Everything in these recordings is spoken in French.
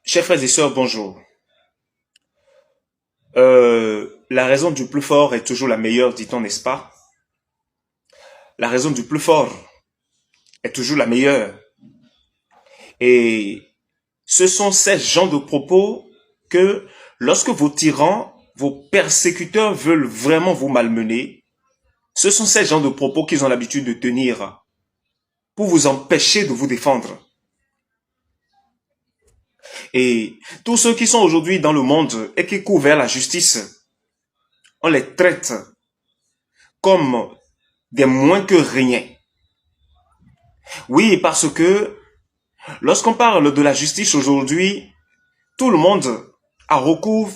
Chers frères et sœurs, bonjour. La raison du plus fort est toujours la meilleure, dit-on, n'est-ce pas? La raison du plus fort est toujours la meilleure. Et ce sont ces genres de propos que lorsque vos tyrans, vos persécuteurs veulent vraiment vous malmener, ce sont ces genres de propos qu'ils ont l'habitude de tenir pour vous empêcher de vous défendre. Et tous ceux qui sont aujourd'hui dans le monde et qui courent vers la justice, on les traite comme des moins que rien. Oui, parce que lorsqu'on parle de la justice aujourd'hui, tout le monde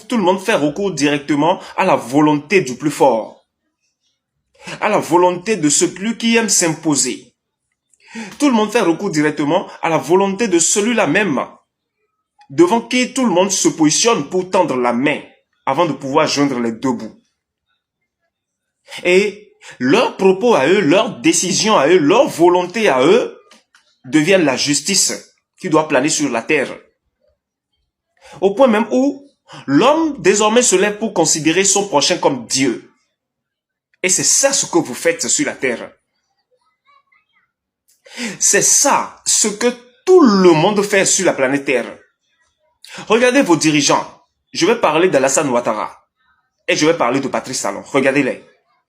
tout le monde fait recours directement à la volonté du plus fort, à la volonté de celui qui aime s'imposer. Tout le monde fait recours directement à la volonté de celui-là même, devant qui tout le monde se positionne pour tendre la main avant de pouvoir joindre les deux bouts. Et leurs propos à eux, leurs décisions à eux, leur volonté à eux deviennent la justice qui doit planer sur la terre. Au point même où l'homme désormais se lève pour considérer son prochain comme Dieu. Et c'est ça ce que vous faites sur la terre. C'est ça ce que tout le monde fait sur la planète Terre. Regardez vos dirigeants. Je vais parler d'Alassane Ouattara. Et je vais parler de Patrice Talon. Regardez-les.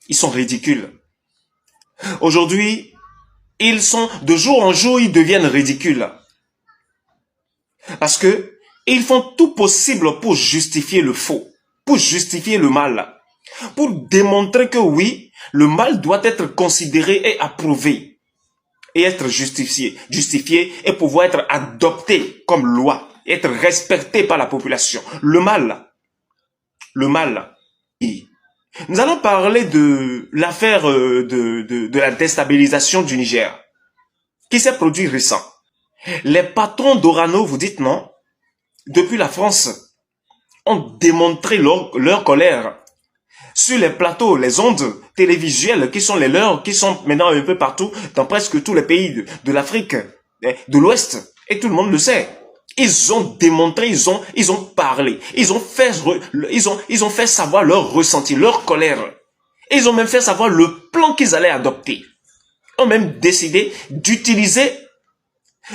Ils sont ridicules. Aujourd'hui, de jour en jour, ils deviennent ridicules. Parce que ils font tout possible pour justifier le faux, pour justifier le mal, pour démontrer que oui, le mal doit être considéré et approuvé, et être justifié et pouvoir être adopté comme loi, et être respecté par la population. Le mal. Nous allons parler de l'affaire de la déstabilisation du Niger, qui s'est produit récent. Les patrons d'Orano, vous dites non, depuis la France, ont démontré leur colère sur les plateaux, les ondes télévisuelles qui sont les leurs, qui sont maintenant un peu partout dans presque tous les pays de l'Afrique, de l'Ouest, et tout le monde le sait. Ils ont démontré, ils ont parlé, ils ont fait savoir leur ressenti, leur colère. Ils ont même fait savoir le plan qu'ils allaient adopter. Ils ont même décidé d'utiliser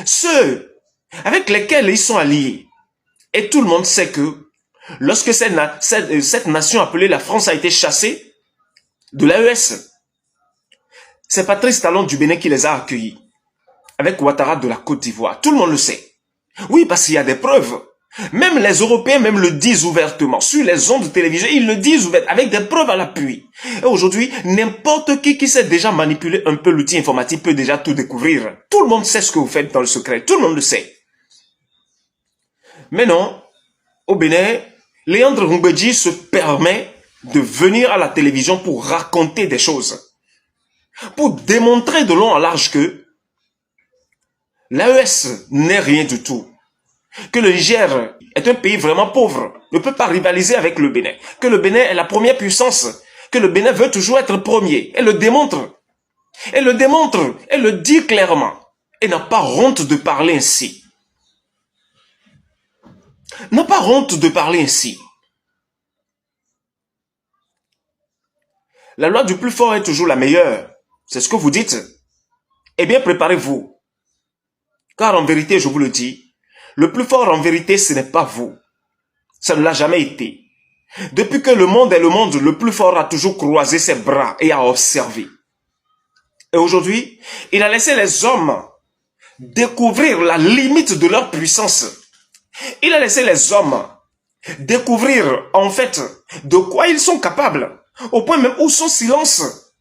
ceux avec lesquels ils sont alliés. Et tout le monde sait que lorsque cette nation appelée la France a été chassée de l'AES, c'est Patrice Talon du Bénin qui les a accueillis, avec Ouattara de la Côte d'Ivoire. Tout le monde le sait. Oui, parce qu'il y a des preuves. Même les Européens même le disent ouvertement. Sur les ondes de télévision, ils le disent ouvertement, avec des preuves à l'appui. Et aujourd'hui, n'importe qui sait déjà manipuler un peu l'outil informatique peut déjà tout découvrir. Tout le monde sait ce que vous faites dans le secret. Tout le monde le sait. Mais non, au Bénin, Léandre Ngbeji se permet de venir à la télévision pour raconter des choses. Pour démontrer de long en large que l'AES n'est rien du tout. Que le Niger est un pays vraiment pauvre, ne peut pas rivaliser avec le Bénin. Que le Bénin est la première puissance. Que le Bénin veut toujours être premier. Elle le démontre. Elle le démontre. Elle le dit clairement. Elle n'a pas honte de parler ainsi. N'a pas honte de parler ainsi. La loi du plus fort est toujours la meilleure. C'est ce que vous dites. Eh bien, préparez-vous. Car en vérité, je vous le dis, le plus fort en vérité, ce n'est pas vous. Ça ne l'a jamais été. Depuis que le monde est le monde, le plus fort a toujours croisé ses bras et a observé. Et aujourd'hui, il a laissé les hommes découvrir la limite de leur puissance. Il a laissé les hommes découvrir en fait de quoi ils sont capables, au point même où son silence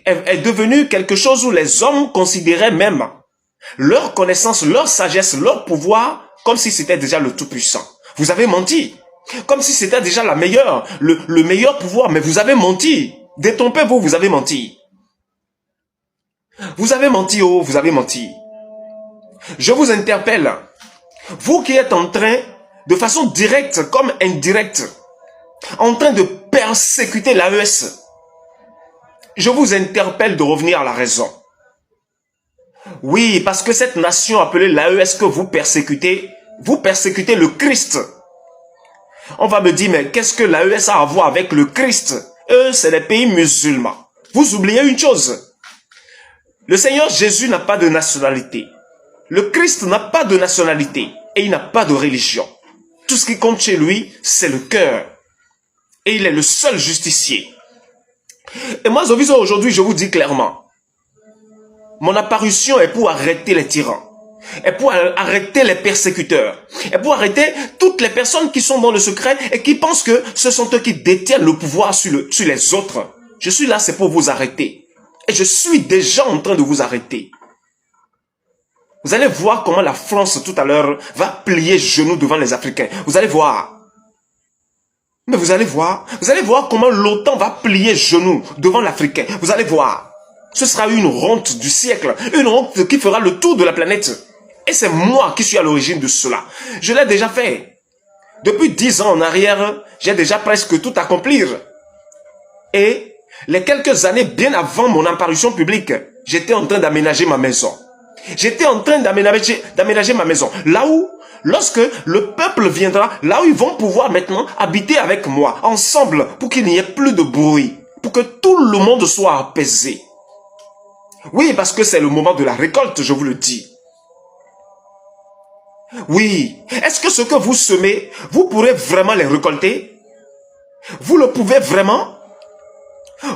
est devenu quelque chose où les hommes considéraient même leur connaissance, leur sagesse, leur pouvoir comme si c'était déjà le tout-puissant. Vous avez menti, comme si c'était déjà le meilleur pouvoir, mais vous avez menti. Détrompez-vous, vous avez menti. Vous avez menti, oh, vous avez menti. Je vous interpelle. Vous qui êtes en train, de façon directe comme indirecte, en train de persécuter l'AES, je vous interpelle de revenir à la raison. Oui, parce que cette nation appelée l'AES que vous persécutez Vous persécutez le Christ. On va me dire, mais qu'est-ce que l'AES a à voir avec le Christ? Eux, c'est les pays musulmans. Vous oubliez une chose. Le Seigneur Jésus n'a pas de nationalité. Le Christ n'a pas de nationalité. Et il n'a pas de religion. Tout ce qui compte chez lui, c'est le cœur. Et il est le seul justicier. Et moi, Zoviso, aujourd'hui, je vous dis clairement, mon apparition est pour arrêter les tyrans. Et pour arrêter les persécuteurs. Et pour arrêter toutes les personnes qui sont dans le secret et qui pensent que ce sont eux qui détiennent le pouvoir sur les autres. Je suis là, c'est pour vous arrêter. Et je suis déjà en train de vous arrêter. Vous allez voir comment la France, tout à l'heure, va plier genoux devant les Africains. Vous allez voir. Mais vous allez voir comment l'OTAN va plier genoux devant l'Africain. Vous allez voir. Ce sera une honte du siècle. Une honte qui fera le tour de la planète. Et c'est moi qui suis à l'origine de cela. Je l'ai déjà fait. Depuis 10 ans en arrière, j'ai déjà presque tout accompli. Et les quelques années bien avant mon apparition publique, j'étais en train d'aménager ma maison. J'étais en train d'aménager ma maison. Là où, lorsque le peuple viendra, là où ils vont pouvoir maintenant habiter avec moi, ensemble, pour qu'il n'y ait plus de bruit, pour que tout le monde soit apaisé. Oui, parce que c'est le moment de la récolte, je vous le dis. Oui. Est-ce que ce que vous semez, vous pourrez vraiment les récolter? Vous le pouvez vraiment?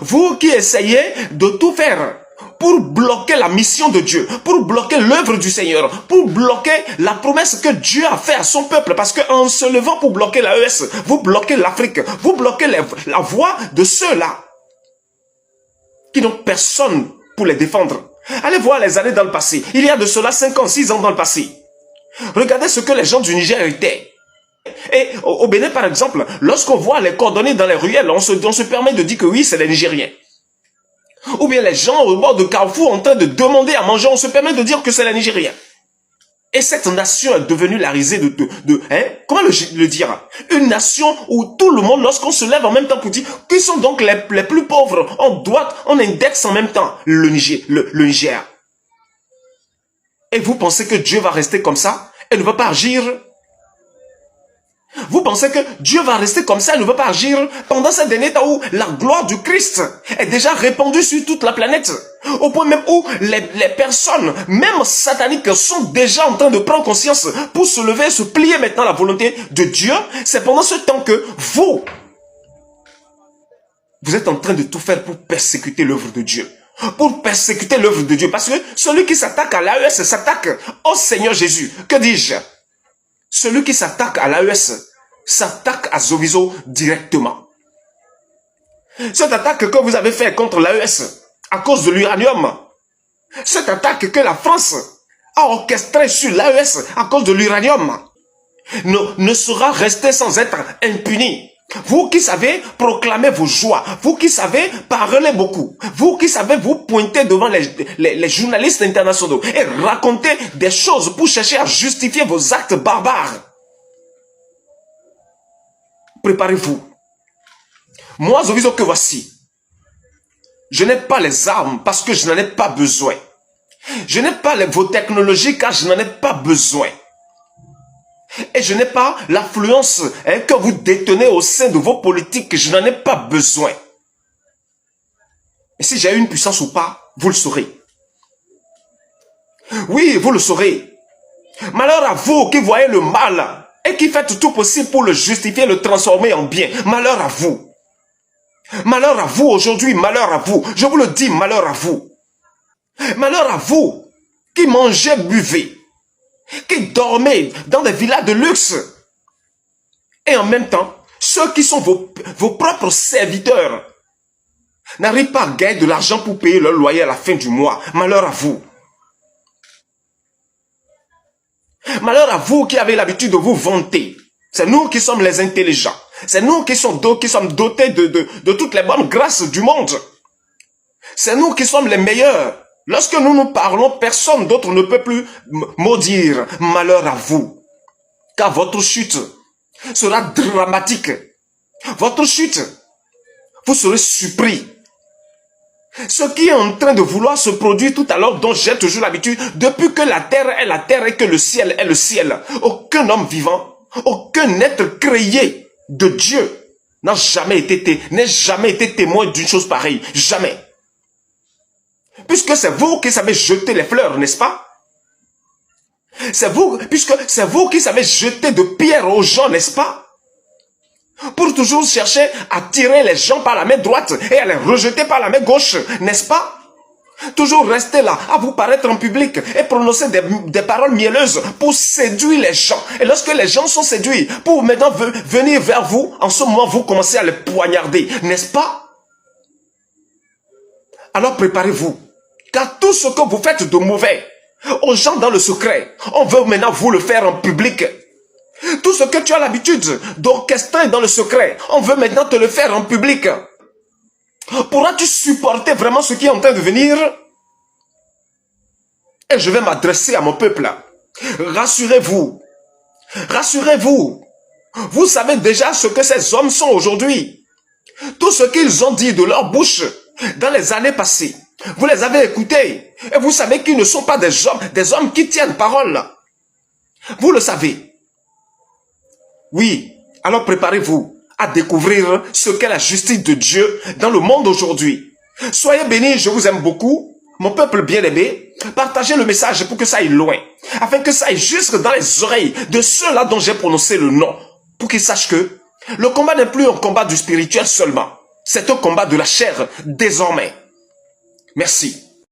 Vous qui essayez de tout faire pour bloquer la mission de Dieu, pour bloquer l'œuvre du Seigneur, pour bloquer la promesse que Dieu a faite à son peuple, parce qu'en se levant pour bloquer l'AES, vous bloquez l'Afrique, vous bloquez la voix de ceux-là qui n'ont personne pour les défendre. Allez voir les années dans le passé. Il y a de cela 5 ans, 6 ans dans le passé. Regardez ce que les gens du Niger étaient. Et au Bénin, par exemple, lorsqu'on voit les coordonnées dans les ruelles, on se permet de dire que oui, c'est les Nigériens. Ou bien les gens au bord de Carrefour en train de demander à manger, on se permet de dire que c'est les Nigériens. Et cette nation est devenue la risée comment le dire? Une nation où tout le monde, lorsqu'on se lève en même temps pour dire, qui sont donc les plus pauvres, on indexe en même temps le Niger. Et vous pensez que Dieu va rester comme ça et ne va pas agir? Vous pensez que Dieu va rester comme ça et ne va pas agir pendant ces derniers temps où la gloire du Christ est déjà répandue sur toute la planète? Au point même où les personnes, même sataniques, sont déjà en train de prendre conscience pour se lever et se plier maintenant à la volonté de Dieu. C'est pendant ce temps que vous êtes en train de tout faire pour persécuter l'œuvre de Dieu. Pour persécuter l'œuvre de Dieu. Parce que celui qui s'attaque à l'AES s'attaque au Seigneur Jésus. Que dis-je? Celui qui s'attaque à l'AES s'attaque à Zoviso directement. Cette attaque que vous avez faite contre l'AES à cause de l'uranium, cette attaque que la France a orchestrée sur l'AES à cause de l'uranium, ne sera restée sans être impunie. Vous qui savez proclamer vos joies, vous qui savez parler beaucoup, vous qui savez vous pointer devant les journalistes internationaux et raconter des choses pour chercher à justifier vos actes barbares. Préparez-vous. Moi, Zoviso, que voici. Je n'ai pas les armes parce que je n'en ai pas besoin. Je n'ai pas vos technologies car je n'en ai pas besoin. Et je n'ai pas l'affluence que vous détenez au sein de vos politiques. Je n'en ai pas besoin. Et si j'ai une puissance ou pas, vous le saurez. Oui, vous le saurez. Malheur à vous qui voyez le mal et qui faites tout possible pour le justifier, le transformer en bien. Malheur à vous. Malheur à vous aujourd'hui, malheur à vous. Je vous le dis, malheur à vous. Malheur à vous qui mangez, buvez, qui dormez dans des villas de luxe. Et en même temps, ceux qui sont vos propres serviteurs n'arrivent pas à gagner de l'argent pour payer leur loyer à la fin du mois. Malheur à vous. Malheur à vous qui avez l'habitude de vous vanter. C'est nous qui sommes les intelligents. C'est nous qui sommes dotés de toutes les bonnes grâces du monde. C'est nous qui sommes les meilleurs. Lorsque nous nous parlons, personne d'autre ne peut plus maudire. Malheur à vous. Car votre chute sera dramatique. Votre chute, vous serez surpris. Ce qui est en train de vouloir se produire tout à l'heure, dont j'ai toujours l'habitude, depuis que la terre est la terre et que le ciel est le ciel, aucun homme vivant, aucun être créé de Dieu n'a jamais été témoin d'une chose pareille. Jamais. Puisque c'est vous qui savez jeter les fleurs, n'est-ce pas? Puisque c'est vous qui savez jeter de pierres aux gens, n'est-ce pas? Pour toujours chercher à tirer les gens par la main droite et à les rejeter par la main gauche, n'est-ce pas? Toujours rester là, à vous paraître en public et prononcer des paroles mielleuses pour séduire les gens. Et lorsque les gens sont séduits, pour maintenant venir vers vous, en ce moment, vous commencez à les poignarder, n'est-ce pas? Alors préparez-vous, car tout ce que vous faites de mauvais aux gens dans le secret, on veut maintenant vous le faire en public. Tout ce que tu as l'habitude d'orchestrer dans le secret, on veut maintenant te le faire en public. Pourras-tu supporter vraiment ce qui est en train de venir? Et je vais m'adresser à mon peuple. Rassurez-vous. Rassurez-vous. Vous savez déjà ce que ces hommes sont aujourd'hui. Tout ce qu'ils ont dit de leur bouche dans les années passées, vous les avez écoutés. Et vous savez qu'ils ne sont pas des hommes qui tiennent parole. Vous le savez. Oui, alors préparez-vous à découvrir ce qu'est la justice de Dieu dans le monde aujourd'hui. Soyez bénis, je vous aime beaucoup, mon peuple bien-aimé. Partagez le message pour que ça aille loin, afin que ça aille jusque dans les oreilles de ceux-là dont j'ai prononcé le nom, pour qu'ils sachent que le combat n'est plus un combat du spirituel seulement, c'est un combat de la chair désormais. Merci.